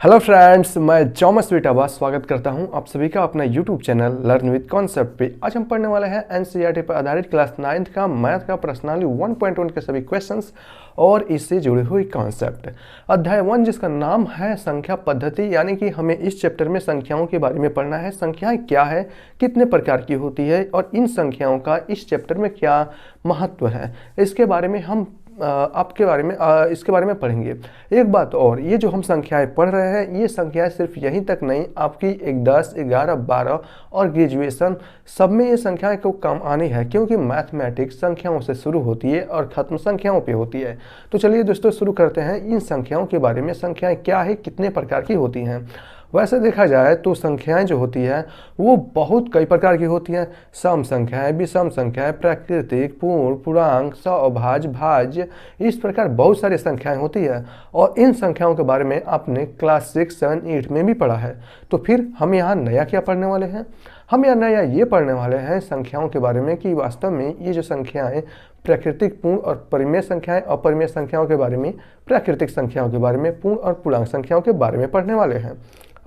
Hello friends, मैं जॉमस स्वीटाबा स्वागत करता हूं आप सभी का अपना YouTube channel learn with concept पे। आज हम पढ़ने वाले हैं एनसीईआरटी पर आधारित क्लास 9th का मैथ का प्रश्नावली 1.1 के सभी क्वेश्चंस और इससे जुड़ी हुई कॉन्सेप्ट। अध्याय 1 जिसका नाम है संख्या पद्धति, यानी कि हमें इस चैप्टर में संख्याओं के बारे में पढ़ना है। संख्याएं क्या है, कितने प्रकार की होती है और इन संख्याओं का इस चैप्टर में क्या महत्व है, इसके बारे में हम इसके बारे में पढ़ेंगे। एक बात और, ये जो हम संख्याएं पढ़ रहे हैं, ये संख्याएं सिर्फ यहीं तक नहीं, आपकी 1, 10, 11, 12 और ग्रेजुएशन सब में ये संख्याएं को काम आनी है, क्योंकि मैथमेटिक्स संख्याओं से शुरू होती है और खत्म संख्याओं पे होती है। तो चलिए दोस्तों शुरू करते हैं इन संख्याओं के बारे में। संख्याएं क्या है, कितने प्रकार की होती हैं। वैसे देखा जाए तो संख्याएं जो होती है वो बहुत कई प्रकार की होती हैं। सम संख्याएं, विषम संख्याएं, प्राकृतिक, पूर्ण, पूर्णांक, सहभाज्य, भाज्य, इस प्रकार बहुत सारी संख्याएं होती है। और इन संख्याओं के बारे में आपने क्लास 6, 7, 8 में भी पढ़ा है। तो फिर हम यहाँ नया क्या पढ़ने वाले हैं? हम यहाँ नया ये पढ़ने वाले हैं संख्याओं के बारे में कि वास्तव में ये जो संख्याएं प्राकृतिक, पूर्ण और परिमेय संख्याएं, अपरिमेय संख्याओं के बारे में, प्राकृतिक संख्याओं के बारे में, पूर्ण और पूर्णांक संख्याओं के बारे में पढ़ने वाले हैं।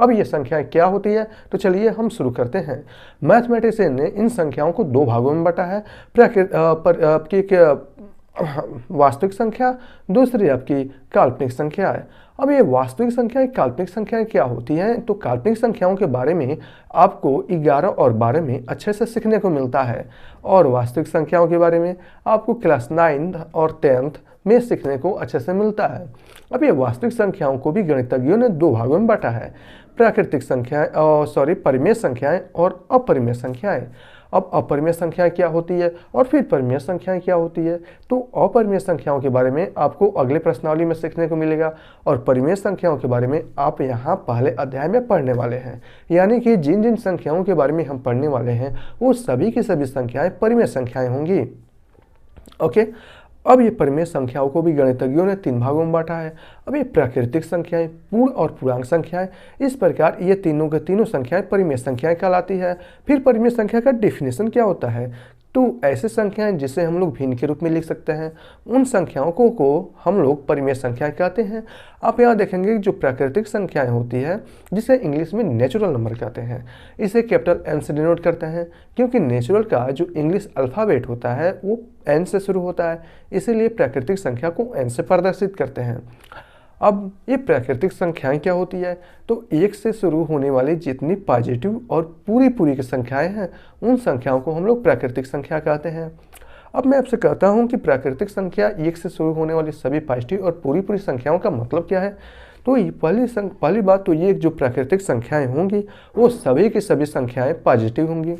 अब ये संख्याएं क्या होती है, तो चलिए हम शुरू करते हैं। मैथमेटिशियन ने इन संख्याओं को दो भागों में बांटा है। वास्तविक संख्या, दूसरी आपकी काल्पनिक संख्या है। अब ये वास्तविक संख्याएं, काल्पनिक संख्याएं क्या होती हैं, तो काल्पनिक संख्याओं के बारे में आपको 11 और 12 में अच्छे से सीखने को मिलता है और वास्तविक संख्याओं के बारे में आपको क्लास 9 और 10th में सीखने को अच्छे से मिलता है। अब ये वास्तविक संख्याओं को भी गणितज्ञों ने दो भागों में बांटा है, प्राकृतिक संख्याएं परिमेय संख्याएं और अपरिमेय संख्याएं। अब अपरिमेय संख्याएं क्या होती है और फिर परिमेय संख्याएं क्या होती है, तो अपरिमेय संख्याओं के बारे में आपको अगले प्रश्नावली में सीखने को मिलेगा और परिमेय संख्याओं के बारे में आप यहाँ पहले अध्याय में पढ़ने वाले हैं। यानी कि जिन जिन संख्याओं के बारे में हम पढ़ने वाले हैं वो सभी की सभी संख्याएं परिमेय संख्याएं होंगी। ओके, अब ये परिमेय संख्याओं को भी गणितज्ञों ने तीन भागों में बांटा है। अब ये प्राकृतिक संख्याएं, पूर्ण और पूर्णांक संख्याएं, इस प्रकार ये तीनों के तीनों संख्याएं परिमेय संख्याएं कहलाती है। फिर परिमेय संख्या का डेफिनेशन क्या होता है, तो ऐसे संख्याएं जिसे हम लोग भिन्न के रूप में लिख सकते हैं, उन संख्याओं को हम लोग परिमेय संख्याएं कहते हैं। आप यहाँ देखेंगे जो प्राकृतिक संख्याएं होती है, जिसे इंग्लिश में नेचुरल नंबर कहते हैं, इसे कैपिटल एन से डिनोट करते हैं, क्योंकि नेचुरल का जो इंग्लिश अल्फ़ाबेट होता है वो एन से शुरू होता है, इसीलिए प्राकृतिक संख्या को एन से प्रदर्शित करते हैं। अब ये प्राकृतिक संख्याएं क्या होती है, तो एक से शुरू होने वाली जितनी पॉजिटिव और पूरी की संख्याएं हैं उन संख्याओं को हम लोग प्राकृतिक संख्या कहते हैं। अब मैं आपसे कहता हूं कि प्राकृतिक संख्या एक से शुरू होने वाली सभी पॉजिटिव और पूरी संख्याओं का मतलब क्या है, तो ये पहली बात तो ये जो प्राकृतिक संख्याएं होंगी वो सभी की सभी संख्याएं पॉजिटिव होंगी।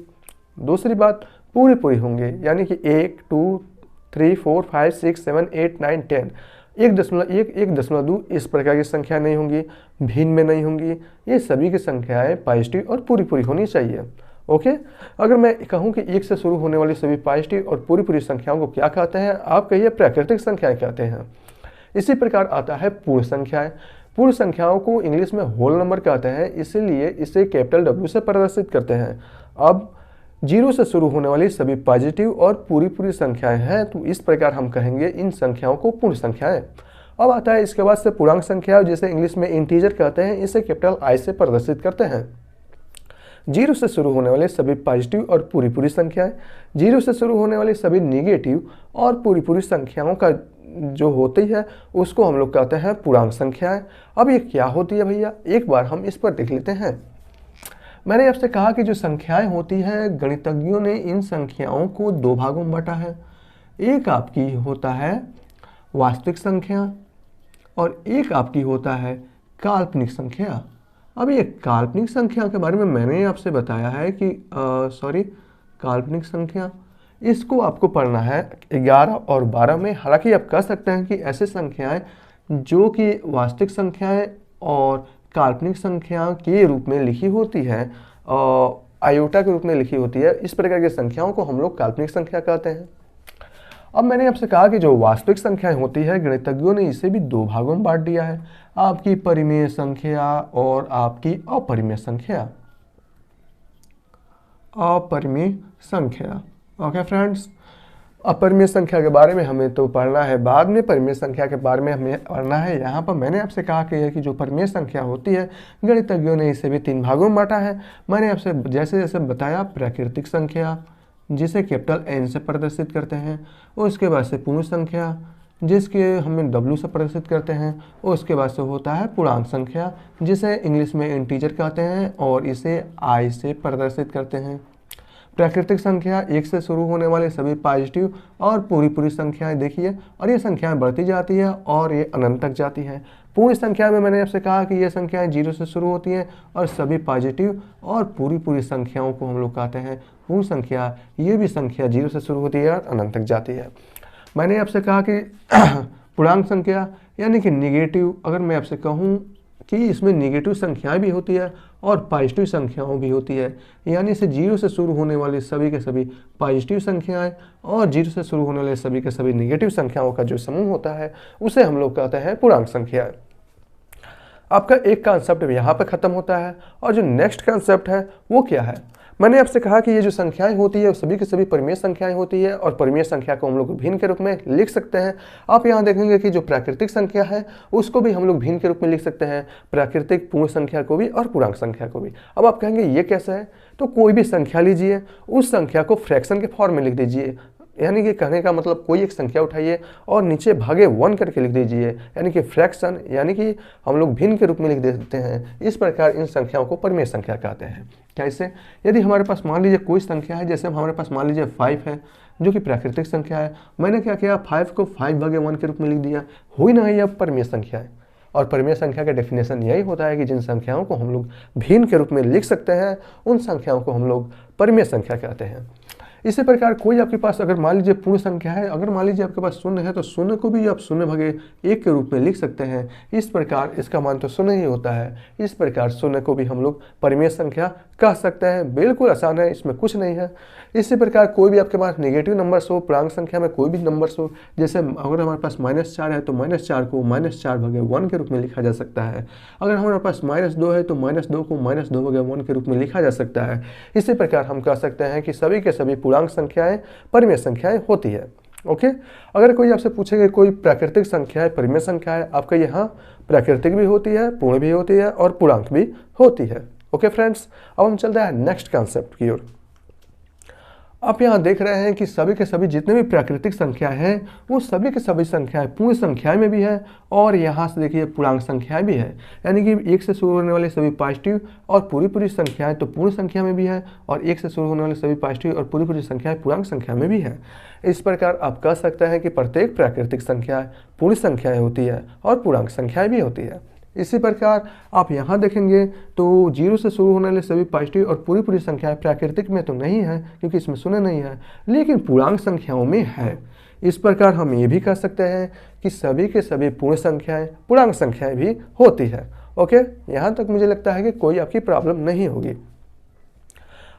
दूसरी बात पूरी होंगी, यानी कि 1, 2, 3, 4, 5, 6, 7, 8, 9, 10, 1.1, 1.2 इस प्रकार की संख्या नहीं होंगी, भिन्न में नहीं होंगी। ये सभी की संख्याएं पॉजिटिव और पूरी होनी चाहिए। ओके, अगर मैं कहूं कि एक से शुरू होने वाली सभी पॉजिटिव और पूरी संख्याओं को क्या कहते हैं, आप कहिए प्राकृतिक संख्याएं कहते हैं। इसी प्रकार आता है पूर्ण संख्याएं। पूर्ण संख्याओं को इंग्लिश में होल नंबर कहते हैं, इसीलिए इसे कैपिटल W से प्रदर्शित करते हैं। अब 0 से शुरू होने वाली सभी पॉजिटिव और पूरी संख्याएं हैं, तो इस प्रकार हम कहेंगे इन संख्याओं को पूर्ण संख्याएं। अब आता है इसके बाद से पूर्णांक संख्या, जिसे इंग्लिश में इंटीजर कहते हैं, इसे कैपिटल I से प्रदर्शित करते हैं। 0 से शुरू होने वाले सभी पॉजिटिव और पूरी संख्याएं, 0 से शुरू होने वाली सभी निगेटिव और पूरी संख्याओं का जो होती है उसको हम लोग कहते हैं पूर्णांक संख्याएं। अब ये क्या होती है भैया, एक बार हम इस पर देख लेते हैं। मैंने आपसे कहा कि जो संख्याएं होती हैं, गणितज्ञों ने इन संख्याओं को दो भागों में बांटा है। एक आपकी होता है वास्तविक संख्या और एक आपकी होता है काल्पनिक संख्या। अब ये काल्पनिक संख्या के बारे में मैंने आपसे बताया है कि काल्पनिक संख्या, इसको आपको पढ़ना है 11 और 12 में। हालांकि आप कह सकते हैं कि ऐसे संख्याएं जो कि वास्तविक संख्याएं और काल्पनिक संख्या के रूप में लिखी होती है, आयोटा के रूप में लिखी होती है, इस प्रकार की संख्याओं को हम लोग काल्पनिक संख्या कहते हैं। अब मैंने आपसे कहा कि जो वास्तविक संख्याएं होती है, गणितज्ञों ने इसे भी दो भागों में बांट दिया है, आपकी परिमेय संख्या और आपकी अपरिमेय संख्या। अपरिमेय संख्या, ओके फ्रेंड्स। अपरिमेय संख्या के बारे में हमें तो पढ़ना है बाद में, परिमेय संख्या के बारे में हमें पढ़ना है। यहाँ पर मैंने आपसे कहा कि जो परिमेय संख्या होती है गणितज्ञों ने इसे भी 3 भागों में बांटा है। मैंने आपसे जैसे जैसे बताया, प्राकृतिक संख्या जिसे कैपिटल N से प्रदर्शित करते हैं, और उसके बाद से पूर्ण संख्या जिसके हमें W से प्रदर्शित करते हैं, और उसके बाद से होता है पूर्णांक संख्या जिसे इंग्लिश में इंटीजर कहते हैं और इसे I से प्रदर्शित करते हैं। प्राकृतिक संख्या 1 से शुरू होने वाले सभी पॉजिटिव और पूरी संख्याएं देखिए, और ये संख्याएं बढ़ती जाती है और ये अनंत तक जाती हैं। पूरी संख्या में मैंने आपसे कहा कि ये संख्याएं 0 से शुरू होती हैं और सभी पॉजिटिव और पूरी संख्याओं को हम लोग कहते हैं पूर्ण संख्या। ये भी संख्या 0 से शुरू होती है और अनंत तक जाती है। मैंने आपसे कहा कि पूर्णांक संख्या यानी कि निगेटिव, अगर मैं आपसे कहूँ कि इसमें निगेटिव संख्याएं भी होती है और पॉजिटिव संख्याओं भी होती है, यानी इसे 0 से शुरू होने वाले सभी के सभी पॉजिटिव संख्याएं और 0 से शुरू होने वाले सभी के सभी निगेटिव संख्याओं का जो समूह होता है उसे हम लोग कहते हैं पूर्णांक संख्या। आपका एक कॉन्सेप्ट यहाँ पर खत्म होता है, और जो नेक्स्ट कॉन्सेप्ट है वो क्या है। मैंने आपसे कहा कि ये जो संख्याएं होती है सभी की सभी परिमेय संख्याएं होती है, और परिमेय संख्या को हम लोग भिन्न के रूप में लिख सकते हैं। आप यहाँ देखेंगे कि जो प्राकृतिक संख्या है उसको भी हम लोग भिन्न के रूप में लिख सकते हैं, प्राकृतिक पूर्ण संख्या को भी और पूर्णांक संख्या को भी। अब आप कहेंगे ये कैसा है, तो कोई भी संख्या लीजिए, उस संख्या को फ्रैक्शन के फॉर्म में लिख दीजिए, यानी कि कहने का मतलब कोई एक संख्या उठाइए और नीचे भागे 1 करके लिख दीजिए, यानी कि फ्रैक्शन, यानी कि हम लोग भिन्न के रूप में लिख देते हैं। इस प्रकार इन संख्याओं को परिमेय संख्या कहते हैं। कैसे, यदि हमारे पास मान लीजिए कोई संख्या है, जैसे हमारे पास मान लीजिए 5 है जो कि प्राकृतिक संख्या है, मैंने क्या किया 5 को 5/1 के रूप में लिख दिया, हुई ना, यह परिमेय संख्या है। और परिमेय संख्या का डेफिनेशन यही होता है कि जिन संख्याओं को हम लोग भिन्न के रूप में लिख सकते हैं उन संख्याओं को हम लोग परिमेय संख्या कहते हैं। इसी प्रकार कोई आपके पास अगर मान लीजिए पूर्ण संख्या है, अगर मान लीजिए आपके पास शून्य है तो शून्य को भी आप 0/1 के रूप में लिख सकते हैं। इस प्रकार इसका मान तो शून्य ही होता है। इस प्रकार शून्य को भी हम लोग परिमेय संख्या कह सकते हैं। बिल्कुल आसान है, इसमें कुछ नहीं है। इसी प्रकार कोई भी आपके पास नेगेटिव नंबर्स हो, पूर्णांक संख्या में कोई भी नंबर्स हो, जैसे अगर हमारे पास -4 है तो -4 को -4/1 के रूप में लिखा जा सकता है। अगर हमारे पास -2 है तो -2 को -2/1 के रूप में लिखा जा सकता है। इसी प्रकार हम कह सकते हैं कि सभी के सभी पूर्णांक संख्याएं परिमेय संख्याएं होती है। ओके, अगर कोई आपसे पूछेगा कोई प्राकृतिक संख्या है परिमेय संख्या है, आपका यहाँ प्राकृतिक भी होती है, पूर्ण भी होती है और पूर्णांक भी होती है। ओके फ्रेंड्स, अब हम चलते हैं नेक्स्ट कॉन्सेप्ट की ओर। आप यहाँ देख रहे हैं कि सभी के सभी जितने भी प्राकृतिक संख्याएं हैं वो सभी के सभी संख्याएं पूर्ण संख्याएं में भी है, और यहाँ से देखिए पूर्णांक संख्याएं भी है, यानी कि 1 से शुरू होने वाले सभी पॉजिटिव और पूरी संख्याएं तो पूर्ण संख्या में भी है, और 1 से शुरू होने वाले सभी पॉजिटिव और पूरी संख्याएं पूर्णांक संख्या में भी है। इस प्रकार आप कह सकते हैं कि प्रत्येक प्राकृतिक संख्या पूर्ण संख्याएं होती है और पूर्णांक संख्याएं भी होती है। इसी प्रकार आप यहाँ देखेंगे तो 0 से शुरू होने वाले सभी पॉजिटिव और पूरी संख्याएं प्राकृतिक में तो नहीं है क्योंकि इसमें शून्य नहीं है, लेकिन पूर्णांक संख्याओं में है। इस प्रकार हम ये भी कह सकते हैं कि सभी के सभी पूर्ण संख्याएं पूर्णांक संख्याएं भी होती है। ओके, यहाँ तक मुझे लगता है कि कोई आपकी प्रॉब्लम नहीं होगी।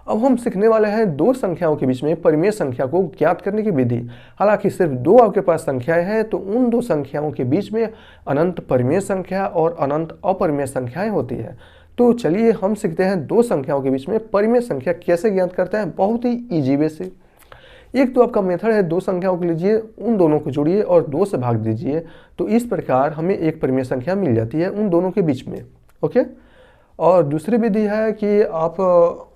अब हम सीखने वाले हैं 2 संख्याओं के बीच में परिमेय संख्या को ज्ञात करने की विधि। हालांकि सिर्फ 2 आपके पास संख्याएं हैं तो उन 2 संख्याओं के बीच में अनंत परिमेय संख्या और अनंत अपरिमेय संख्याएं होती है। तो चलिए हम सीखते हैं 2 संख्याओं के बीच में परिमेय संख्या कैसे ज्ञात करते हैं, बहुत ही ईजी वे से। एक तो आपका मेथड है 2 संख्याओं को लीजिए, उन दोनों को जोड़िए और 2 से भाग दीजिए, तो इस प्रकार हमें एक परिमेय संख्या मिल जाती है उन दोनों के बीच में। ओके, और दूसरी विधि है कि आप,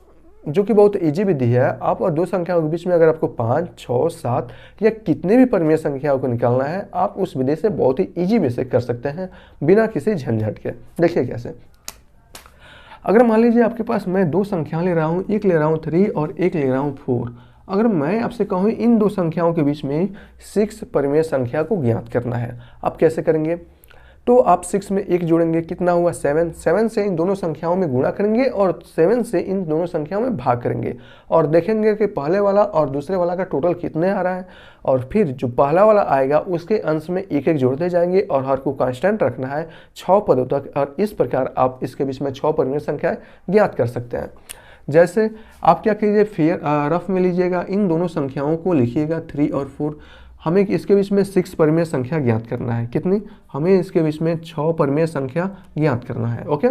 जो कि बहुत इजी विधि है, आप और 2 संख्याओं के बीच में अगर आपको 5, 6, 7 या कितने भी परिमेय संख्याओं को निकालना है, आप उस विधि से बहुत ही इजी वे से कर सकते हैं बिना किसी झंझट के। देखिए कैसे। अगर मान लीजिए आपके पास मैं 2 संख्या ले रहा हूँ, एक ले रहा हूँ 3 और एक ले रहा हूँ 4। अगर मैं आपसे कहूँ इन 2 संख्याओं के बीच में 6 परिमेय संख्या को ज्ञात करना है, आप कैसे करेंगे? तो आप 6 में 1 जोड़ेंगे, कितना हुआ 7। 7 से इन दोनों संख्याओं में गुणा करेंगे और 7 से इन दोनों संख्याओं में भाग करेंगे और देखेंगे कि पहले वाला और दूसरे वाला का टोटल कितने आ रहा है, और फिर जो पहला वाला आएगा उसके अंश में 1-1 जोड़ते जाएंगे और हर को कांस्टेंट रखना है 6 पदों तक, और इस प्रकार आप इसके बीच में 6 परिमेय संख्याएं ज्ञात कर सकते हैं। जैसे आप क्या कीजिए, रफ में लीजिएगा, इन दोनों संख्याओं को लिखिएगा 3 और 4। हमें इसके बीच में 6 परिमेय संख्या ज्ञात करना है। कितनी? हमें इसके बीच में 6 परिमेय संख्या ज्ञात करना है। ओके,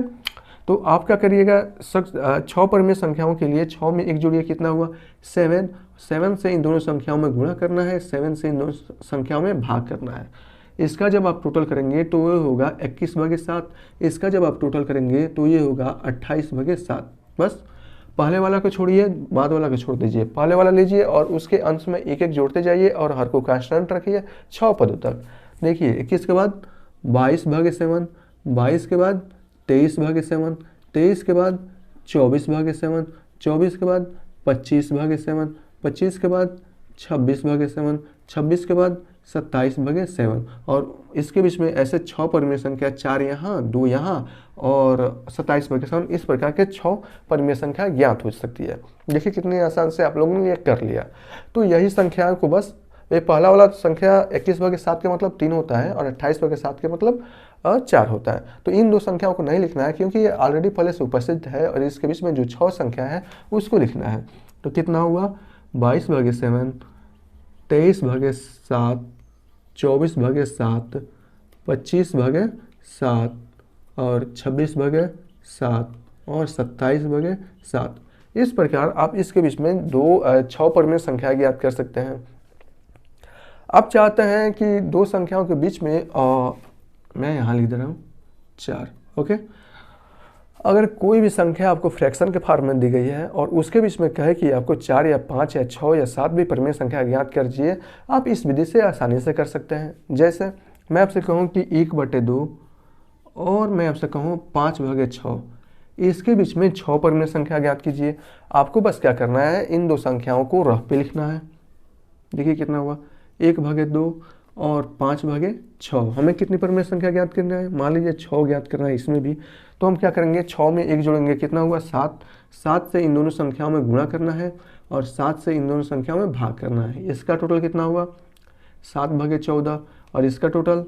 तो आप क्या करिएगा, 6 परिमेय संख्याओं के लिए 6 में 1 जोड़िए, कितना हुआ 7, 7 से इन दोनों संख्याओं में गुणा करना है, 7 से इन दोनों संख्याओं में भाग करना है। इसका जब आप टोटल करेंगे तो ये होगा 21/7। इसका जब आप टोटल करेंगे तो ये होगा 28/7। बस पहले वाला को छोड़िए, बाद वाला को छोड़ दीजिए, पहले वाला लीजिए और उसके अंश में एक एक जोड़ते जाइए और हर को कांस्टेंट रखिए 6 पदों तक। देखिए 21 के बाद 22/7, 22 के बाद 23/7, 23 के बाद 24/7, 24 के बाद 25/7, 25 के बाद 26/7, 26 के बाद 27/7 और इसके बीच में ऐसे 6 परिमेय संख्या, 4 यहाँ 2 यहाँ और 27/7, इस प्रकार के 6 परिमेय संख्या ज्ञात हो सकती है। देखिए कितनी आसान से आप लोगों ने ये कर लिया। तो यही संख्या को बस ये पहला वाला संख्या 21/7 के मतलब 3 होता है और 28/7 के मतलब 4 होता है। तो इन दो संख्याओं को नहीं लिखना है क्योंकि ये ऑलरेडी पहले से उपस्थित है और इसके बीच में जो 6 संख्या है उसको लिखना है। तो कितना हुआ 22/7, 23/7, 24/7, 25/7 और 26/7 और 27/7। इस प्रकार आप इसके बीच में 6 परिमेय संख्या ज्ञात कर सकते हैं। आप चाहते हैं कि दो संख्याओं के बीच में मैं यहाँ लिख दे रहा हूँ 4। ओके, अगर कोई भी संख्या आपको फ्रैक्शन के फॉर्म में दी गई है और उसके बीच में कहे कि आपको 4 या 5 या 6 या 7 भी परिमेय संख्या ज्ञात कीजिए, आप इस विधि से आसानी से कर सकते हैं। जैसे मैं आपसे कहूँ कि 1/2 और मैं आपसे कहूँ 5/6, इसके बीच में 6 परिमेय संख्या ज्ञात कीजिए। आपको बस क्या करना है, इन दो संख्याओं को रफ पे लिखना है। देखिए कितना हुआ 1/2 और 5/6। हमें कितनी परिमेय संख्या ज्ञात करना है, मान लीजिए 6 ज्ञात करना है इसमें भी। तो हम क्या करेंगे, 6 में 1 जोड़ेंगे, कितना हुआ 7। 7 से इन दोनों संख्याओं में गुणा करना है और 7 से इन दोनों संख्याओं में भाग करना है। इसका टोटल कितना हुआ 7/14 और इसका टोटल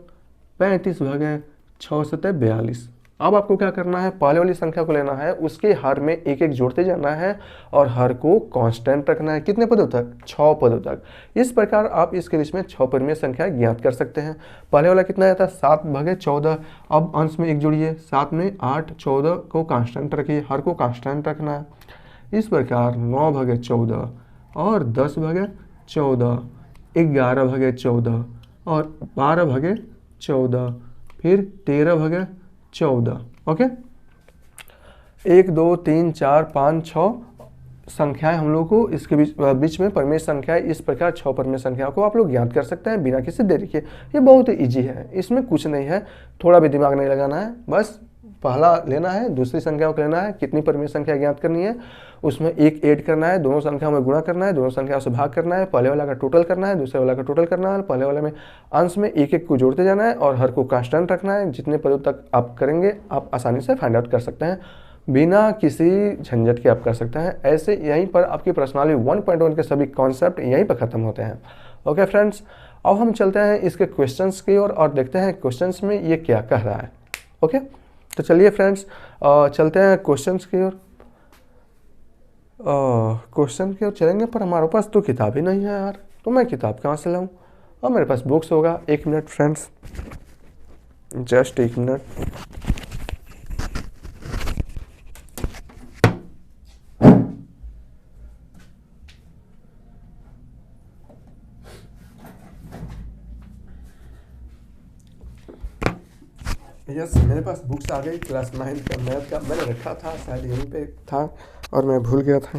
35/6 × 42। अब आपको क्या करना है, पहले वाली संख्या को लेना है, उसके हर में एक एक जोड़ते जाना है और हर को कांस्टेंट रखना है। कितने पदों तक, 6 पदों तक। इस प्रकार आप इसके बीच में 6 परिमेय संख्या ज्ञात कर सकते हैं। पहले वाला कितना आया था 7/14। अब अंश में एक जोड़िए, 7 में 8, 14 को कांस्टेंट रखिए, हर को कांस्टेंट रखना है। इस प्रकार 9/14 और 10/14, 11/14 और 12/14, फिर 13/14। ओके, 1 2 3 4 5 6 संख्याएं हम लोग को इसके बीच में परिमेय संख्याएं, इस प्रकार 6 परिमेय संख्या को आप लोग ज्ञात कर सकते हैं बिना किसी देरी के। ये बहुत इजी है, इसमें कुछ नहीं है, थोड़ा भी दिमाग नहीं लगाना है। बस पहला लेना है, दूसरी संख्या को लेना है, कितनी परिमेय संख्या ज्ञात करनी है, उसमें एक ऐड करना है, दोनों संख्याओं में गुणा करना है, दोनों संख्याओं से भाग करना है, पहले वाला का टोटल करना है, दूसरे वाला का टोटल करना है, पहले वाले में अंश में एक एक को जोड़ते जाना है और हर को कांस्टेंट रखना है। जितने पदों तक आप करेंगे आप आसानी से फाइंड आउट कर सकते हैं, बिना किसी झंझट के आप कर सकते हैं। ऐसे यहीं पर आपकी पर्सनालिटी 1.1 के सभी कॉन्सेप्ट यहीं पर खत्म होते हैं। ओके फ्रेंड्स, अब हम चलते हैं इसके क्वेश्चंस की ओर और देखते हैं क्वेश्चंस में ये क्या कह रहा है। ओके, तो चलिए फ्रेंड्स चलते हैं क्वेश्चंस की ओर। क्वेश्चन की ओर चलेंगे, पर हमारे पास तो किताब ही नहीं है यार, तो मैं किताब कहाँ से लाऊं। और मेरे पास बुक्स होगा। 1 minute friends, just 1 minute. Yes, मेरे पास बुक्स आ गई। क्लास 9 का मैथ का मैंने रखा था, शायद यहीं पे था और मैं भूल गया था।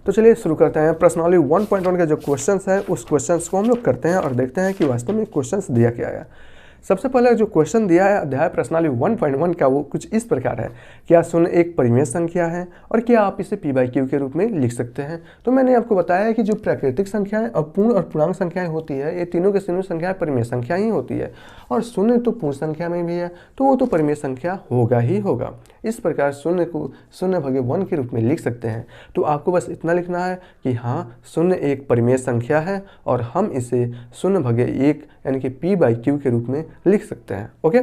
तो चलिए शुरू करते हैं। पर्सनालिटी 1.1 के जो क्वेश्चंस है उस क्वेश्चंस को हम लोग करते हैं और देखते हैं कि वास्तव में क्वेश्चंस दिया क्या है। सबसे पहले जो क्वेश्चन दिया है अध्याय पर्सनालिटी 1.1 का, वो कुछ इस प्रकार है, क्या शून्य एक परिमेय संख्या है और क्या आप इसे p/q के रूप में लिख सकते हैं। तो मैंने आपको बताया है कि जो प्राकृतिक संख्याएं और पूर्ण और पूर्णांक संख्याएं होती है, ये तीनों के तीनों संख्याएं परिमेय संख्या ही होती है और शून्य तो पूर्ण संख्या में भी है, तो वो तो परिमेय संख्या होगा ही होगा। इस प्रकार शून्य को 0/1 के रूप में लिख सकते हैं। तो आपको बस इतना लिखना है कि हाँ, शून्य एक परिमेय संख्या है और हम इसे 0/1 यानी कि p/q के रूप में लिख सकते हैं। ओके,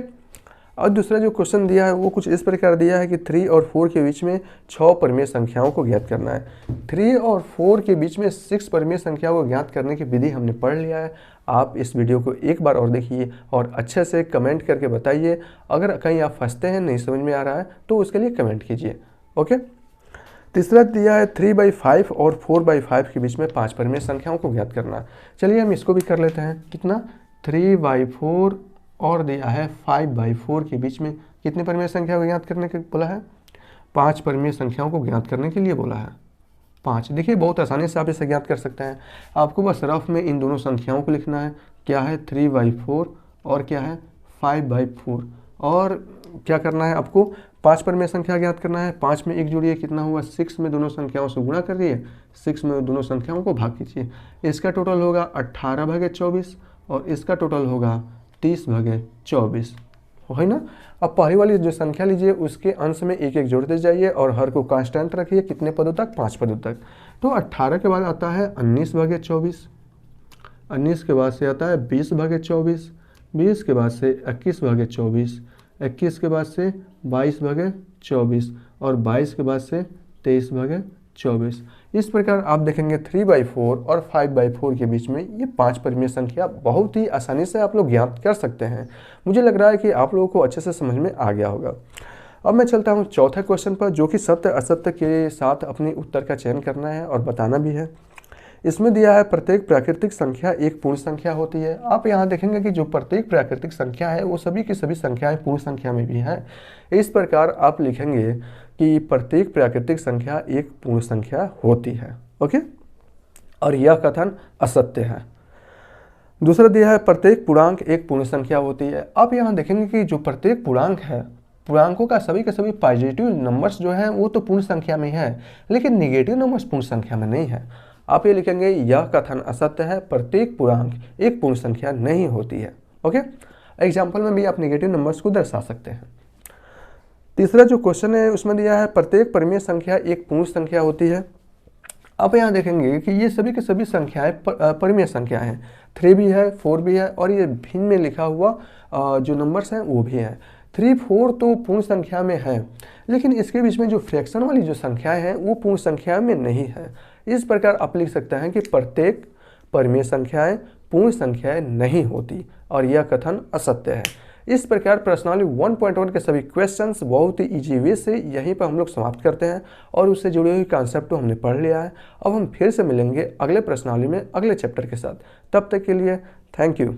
और दूसरा जो क्वेश्चन दिया है वो कुछ इस प्रकार दिया है कि 3 और 4 के बीच में 6 परिमेय संख्याओं को ज्ञात करना है। 3 और 4 के बीच में 6 परिमेय संख्याओं को ज्ञात करने की विधि हमने पढ़ लिया है। आप इस वीडियो को एक बार और देखिए और अच्छे से कमेंट करके बताइए। अगर कहीं आप फंसते हैं, नहीं समझ में आ रहा है, तो उसके लिए कमेंट कीजिए। ओके, तीसरा दिया है 3/5 और 4/5 के बीच में 5 परिमेय संख्याओं को ज्ञात करना। चलिए हम इसको भी कर लेते हैं। कितना, 3/4 और दिया है 5/4 के बीच में कितने परिमेय संख्या को ज्ञात करने के बोला है, 5 परिमेय संख्याओं को ज्ञात करने के लिए बोला है, 5। देखिए बहुत आसानी से आप इसे ज्ञात कर सकते हैं। आपको बस रफ में इन दोनों संख्याओं को लिखना है, क्या है 3/4 और क्या है 5/4, और क्या करना है आपको 5 परिमेय संख्या ज्ञात करना है। 5 में 1 जोड़िए, कितना हुआ 6 में दोनों संख्याओं से गुणा करिए, 6 में दोनों संख्याओं को भाग कीजिए। इसका टोटल होगा 18/24 और इसका टोटल होगा 30/24, है ना। अब पहली वाली जो संख्या लीजिए उसके अंश में 1 1 जोड़ते जाइए और हर को कांस्टेंट रखिए, कितने पदों तक, 5 पदों तक। तो 18 के बाद आता है 19/24, 19 के बाद से आता है 20/24, 20 के बाद से 21/24, 21 के बाद से 22/24 और 22 के बाद से 23/24। इस प्रकार आप देखेंगे 3/4 और 5/4 के बीच में ये 5 परिमेय संख्या बहुत ही आसानी से आप लोग ज्ञात कर सकते हैं। मुझे लग रहा है कि आप लोगों को अच्छे से समझ में आ गया होगा। अब मैं चलता हूँ चौथे क्वेश्चन पर, जो कि सत्य असत्य के साथ अपने उत्तर का चयन करना है और बताना भी है। इसमें दिया है प्रत्येक प्राकृतिक संख्या एक पूर्ण संख्या होती है। आप यहाँ देखेंगे कि जो प्रत्येक प्राकृतिक संख्या है वो सभी की सभी संख्याएं पूर्ण संख्या में भी हैं। इस प्रकार आप लिखेंगे कि प्रत्येक प्राकृतिक संख्या एक पूर्ण संख्या होती है। ओके, और यह कथन असत्य है। दूसरा दिया है प्रत्येक पूर्णांक एक पूर्ण संख्या होती है। आप यहाँ देखेंगे कि जो प्रत्येक पूर्णांक है, पूर्णांकों का सभी के सभी पॉजिटिव नंबर्स जो हैं वो तो पूर्ण संख्या में है, लेकिन निगेटिव नंबर्स पूर्ण संख्या में नहीं है। आप ये लिखेंगे यह कथन असत्य है, प्रत्येक पूर्णांक एक पूर्ण संख्या नहीं होती है। ओके, एग्जाम्पल में भी आप निगेटिव नंबर्स को दर्शा सकते हैं। तीसरा जो क्वेश्चन है उसमें दिया है प्रत्येक परिमेय संख्या एक पूर्ण संख्या होती है। आप यहाँ देखेंगे कि ये सभी के सभी संख्याएं परिमेय संख्या हैं, 3 भी है, 4 भी है, और ये भिन्न में लिखा हुआ जो नंबर्स हैं वो भी हैं। 3, 4 तो पूर्ण संख्या में है, लेकिन इसके बीच में जो फ्रैक्शन वाली जो संख्याएं हैं वो पूर्ण संख्या में नहीं है। इस प्रकार आप लिख सकते हैं कि प्रत्येक परिमेय संख्याएं पूर्ण संख्याएं नहीं होती, और यह कथन असत्य है। इस प्रकार प्रश्नावली 1.1 के सभी क्वेश्चंस बहुत ही इजी वे से यहीं पर हम लोग समाप्त करते हैं, और उससे जुड़े हुए कॉन्सेप्ट को हमने पढ़ लिया है। अब हम फिर से मिलेंगे अगले प्रश्नावली में अगले चैप्टर के साथ। तब तक के लिए थैंक यू।